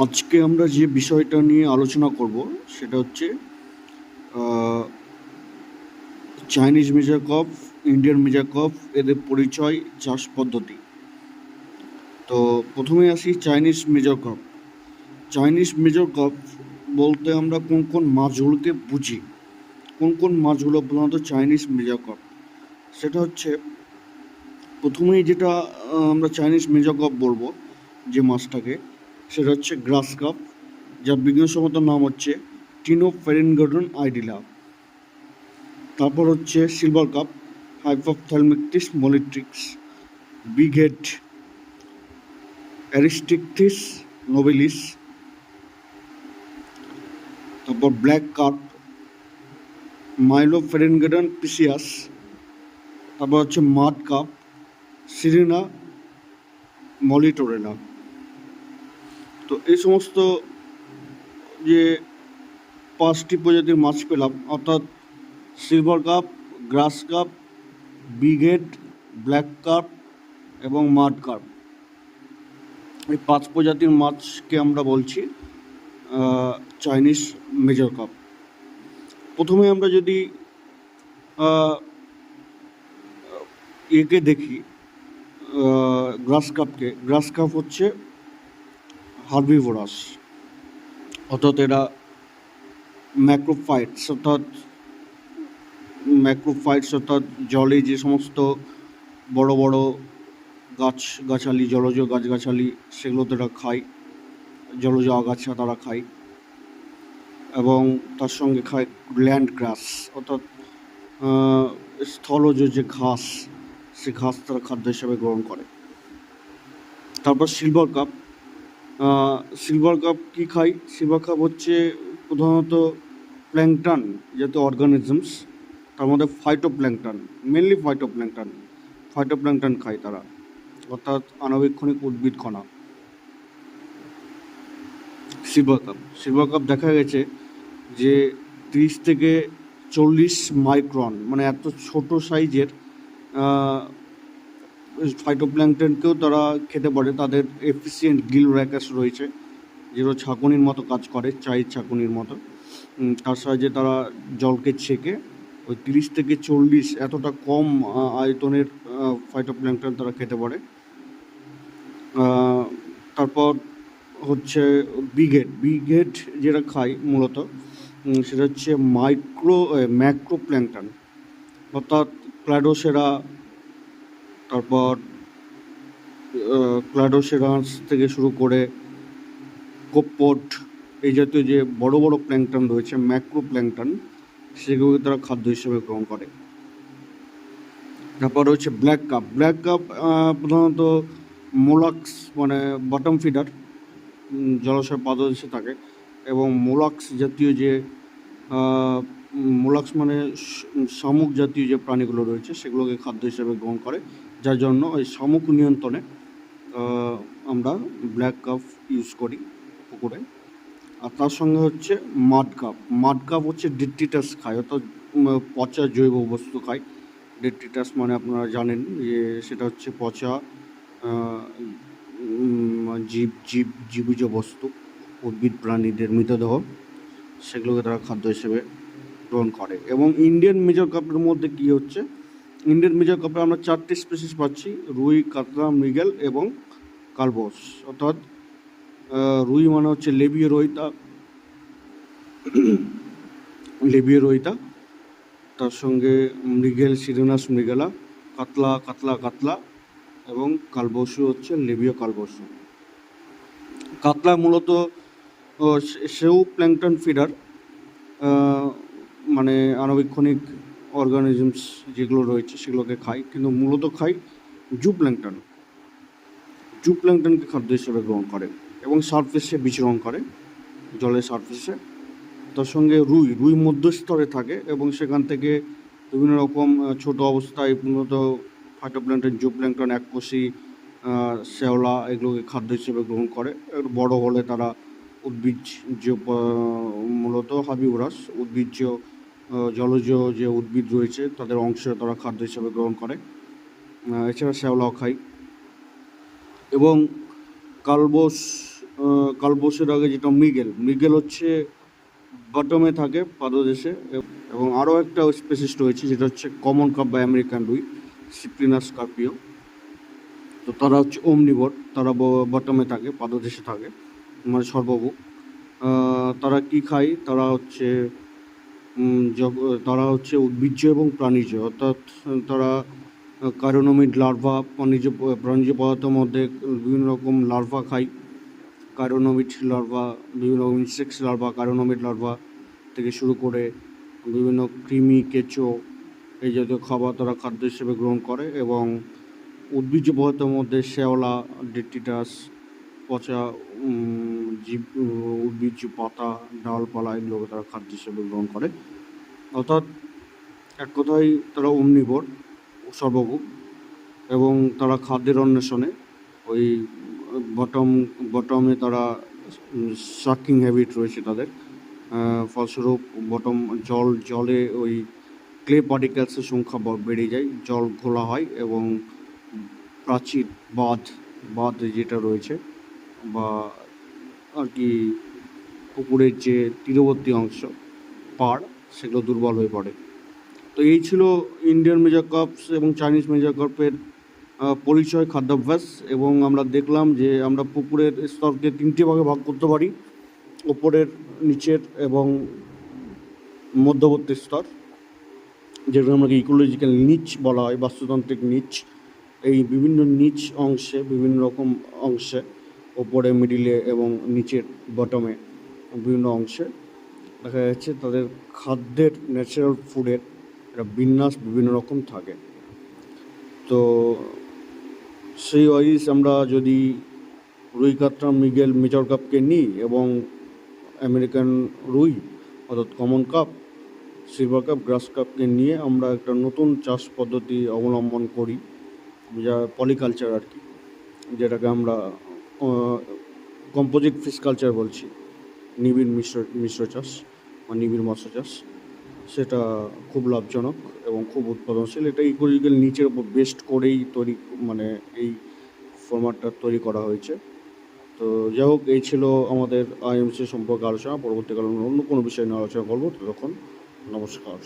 আজকে আমরা যে বিষয়টা নিয়ে আলোচনা করব সেটা হচ্ছে Chinese major cup, Indian major cup, এদের পরিচয়, চাষ পদ্ধতি। তো প্রথমে আসি Chinese major cup. Chinese major cup বলতে আমরা কোন কোন মাছগুলোকে বুঝি, কোন কোন মাছগুলো প্রধানত চাইনিজ মেজর কাপ, সেটা হচ্ছে প্রথমেই যেটা আমরা চাইনিজ মেজর কাপ বলবো যে মাছটাকে, সেটা হচ্ছে গ্রাস কাপ, যার বিজ্ঞানসম্মত নাম হচ্ছে টিনোফেরেনগডন আইডিলা। তারপর হচ্ছে সিলভার কাপ, হাইপোপথ্যালমিকটিস মলিট্রিক্স, বিগ হেড অ্যারিস্টিকথিস নোবিলিস। তারপর ব্ল্যাক কাপ, মাইলোফেরেনগডন পিসিয়াস। তারপর হচ্ছে মাড কাপ, সিরিনা মলিটোরেলা। তো এই সমস্ত যে 5টি প্রজাতির মাছ পেলাম, অর্থাৎ সিলভার কাপ, গ্রাস cup, big head, black cup এবং মাড কাপ, এই 5 প্রজাতির মাছকে আমরা বলছি চাইনিজ মেজর কাপ। প্রথমে আমরা যদি একে দেখি, গ্রাস কাপকে, গ্রাস কাপ হচ্ছে হার্বিভোরাস, অর্থাৎ এরা ম্যাক্রোফাইটস অর্থাৎ জলে যে সমস্ত বড় বড় গাছগাছালি, জলজ গাছগাছালি, সেগুলো তারা খায়, জলজ আগাছা তারা খায়, এবং তার সঙ্গে খায় ল্যান্ড গ্রাস, অর্থাৎ স্থলজ যে ঘাস, সে ঘাস তারা খাদ্য হিসাবে গ্রহণ করে। তারপর সিলভার কাপ। সিলভার কাপ কী খায়? সিলভার কাপ হচ্ছে প্রধানত প্ল্যাঙ্কটন জাতীয় অর্গানিজমস, তার মধ্যে ফাইটোপ্ল্যাঙ্কটন, মেনলি ফাইটোপ্ল্যাঙ্কটন খায় তারা, অর্থাৎ আণুবীক্ষণিক উদ্ভিদ কণা। সিলভার কাপ দেখা গেছে যে 30 থেকে 40 মাইক্রন, মানে এত ছোট সাইজের ফাইটোপ্ল্যাঙ্কটনকেও তারা খেতে পারে। তাদের এফিসিয়েন্ট গিল র্যাকাস রয়েছে, যেগুলো ছাঁকুনির মতো কাজ করে, চায়ের ছাঁকুনির মতো। তার সাহায্যে তারা জলকে ছেঁকে ওই 30 থেকে 40 এতটা কম আয়তনের ফাইটোপ্ল্যাঙ্কটন তারা খেতে পারে। তারপর হচ্ছে বিগ হেড যেটা খায় মূলত, সেটা হচ্ছে ম্যাক্রোপ্ল্যাঙ্কটন, অর্থাৎ ক্ল্যাডোসেরা, তারপর ক্ল্যাডোসেরাস থেকে শুরু করে কোপোড, এই জাতীয় যে বড় বড় প্ল্যাঙ্কটন রয়েছে, ম্যাক্রোপ্ল্যাঙ্কটন, সেগুলোকে তারা খাদ্য হিসেবে গ্রহণ করে। তারপর হচ্ছে ব্ল্যাক কাপ প্রধানত মোলাক্স, মানে বটম ফিডার, জলাশয় পাদদেশে থাকে, এবং মোলাক্স জাতীয় যে মোলাক্স মানে শামুক জাতীয় যে প্রাণীগুলো রয়েছে, সেগুলোকে খাদ্য হিসেবে গ্রহণ করে, যার জন্য ওই শামুক নিয়ন্ত্রণে আমরা ব্ল্যাক কাপ ইউজ করি পুকুরে। আর তার সঙ্গে হচ্ছে মাড কাপ হচ্ছে ডেট্রিটাস খায়, অর্থাৎ পচা জৈব বস্তু খায়। ডেট্রিটাস মানে আপনারা জানেন যে সেটা হচ্ছে পচা জীবজ বস্তু, উদ্ভিদ প্রাণীদের মৃতদেহ, সেগুলোকে তারা খাদ্য হিসেবে গ্রহণ করে। এবং ইন্ডিয়ান মেজর কাপের মধ্যে কী হচ্ছে, ইন্ডিয়ান মেজর কাপে আমরা 4টে স্পিসিস পাচ্ছি: রুই, কাতলা, মৃগেল এবং কালবোস। অর্থাৎ রুই মানে হচ্ছে লেবিওরোইতা, তার সঙ্গে মৃগেল সিরেনাস মৃগেলা, কাতলা এবং কালবোসু হচ্ছে লেবিও কালবোসু। কাতলা মূলত সেও প্ল্যাঙ্কটন ফিডার, মানে আণুবীক্ষণিক অর্গানিজমস যেগুলো রয়েছে সেগুলোকে খায়, কিন্তু মূলত খায় জু প্ল্যাঙ্কটনকে খাদ্য হিসেবে গ্রহণ করে এবং সারফেসে বিচরণ করে, জলের সারফেসে। তার সঙ্গে রুই মধ্যস্তরে থাকে এবং সেখান থেকে বিভিন্ন রকম ছোট অবস্থায় মূলত ফাইটোপ্ল্যাঙ্কটন, জু প্ল্যাঙ্কটন, এককোষী, শ্যাওলা, এগুলোকে খাদ্য হিসেবে গ্রহণ করে। বড় হলে তারা উদ্ভিজ্জ, মূলত হার্বিভোরাস, উদ্ভিজ্জ জলজ যে উদ্ভিদ রয়েছে তাদের অংশ তারা খাদ্য হিসেবে গ্রহণ করে। এছাড়া শ্যাওলাও খায়। এবং কালবোস কালবোসের আগে যেটা মৃগেল, মৃগেল হচ্ছে বটমে থাকে পাদদেশে, এবং আরও একটা স্পেসিস রয়েছে যেটা হচ্ছে কমন কাপ বা আমেরিকান রুই, সিপ্রিনা স্কার্পিও। তো তারা হচ্ছে ওমনিভোর, তারা বটমে থাকে, পাদদেশে থাকে, মানে সর্বভুক। তারা কি খায়? তারা হচ্ছে উদ্ভিজ্জ এবং প্রাণীজ, অর্থাৎ তারা কার্বোনোমিড লার্ভা, প্রাণীজ পদার্থের মধ্যে বিভিন্ন রকম লার্ভা খায়। কার্বোনোমিড লার্ভা, বিভিন্ন রকম ইনসেক্টস লার্ভা, কার্বোনোমিড লার্ভা থেকে শুরু করে বিভিন্ন কৃমি, কেঁচো এই জাতীয় খাবার তারা খাদ্য হিসেবে গ্রহণ করে। এবং উদ্ভিজ্জ পদার্থের মধ্যে শ্যাওলা, ডেট্রিটাস, পচা উদ্ভিজ্জ পাতা, ডালপালা এগুলোকে তারা খাদ্য হিসেবে গ্রহণ করে। অর্থাৎ এক কথায় তারা ওমনিভোর, সর্বভুক, এবং তারা খাদ্যের অন্বেষণে ওই বটমে তারা সাকিং হ্যাবিট রয়েছে তাদের। ফলস্বরূপ জলে ওই ক্লে পার্টিকেলসের সংখ্যা বেড়ে যায়, জল ঘোলা হয় এবং প্রাচীর বাঁধ যেটা রয়েছে বা আর কি পুকুরের যে তীরবর্তী অংশ, পাড়, সেগুলো দুর্বল হয়ে পড়ে। তো এই ছিল ইন্ডিয়ান মেজর কার্পস এবং চাইনিজ মেজর কার্পের পরিচয়, খাদ্যাভ্যাস। এবং আমরা দেখলাম যে আমরা পুকুরের স্তরকে 3টে ভাগে ভাগ করতে পারি: ওপরের, নিচের এবং মধ্যবর্তী স্তর, যেটা আমাকে ইকোলজিক্যাল নিচ বলা হয়, বাস্তুতান্ত্রিক নিচ। এই বিভিন্ন নিচ অংশে, বিভিন্ন রকম অংশে, ওপরে, মিডিলে এবং নিচের বটমে বিভিন্ন অংশে দেখা যাচ্ছে তাদের খাদ্যের, ন্যাচারাল ফুডের একটা বিন্যাস বিভিন্ন রকম থাকে। তো সেই ওয়াইজ আমরা যদি রুই, কাতলা, মৃগেল, মেজর কাপকে নিই এবং আমেরিকান রুই অর্থাৎ কমন কাপ, সিলভার কাপ, গ্রাস কাপকে নিয়ে আমরা একটা নতুন চাষ পদ্ধতি অবলম্বন করি, যা পলিকালচার আর কি, যেটাকে আমরা কম্পোজিট ফিশ কালচার বলছি, নিবিড় মিশ্র চাষ বা নিবিড় মৎস্য চাষ। সেটা খুব লাভজনক এবং খুব উৎপাদনশীল। এটা ইকোলজিক্যাল নিচের উপর বেস্ট করেই মানে এই ফরম্যাটটা তৈরি করা হয়েছে। তো যাই হোক, এই ছিল আমাদের আইএমসি সম্পর্কে আলোচনা। পরবর্তীকালে অন্য কোনো বিষয় নিয়ে আলোচনা করবো। ততক্ষণ নমস্কার।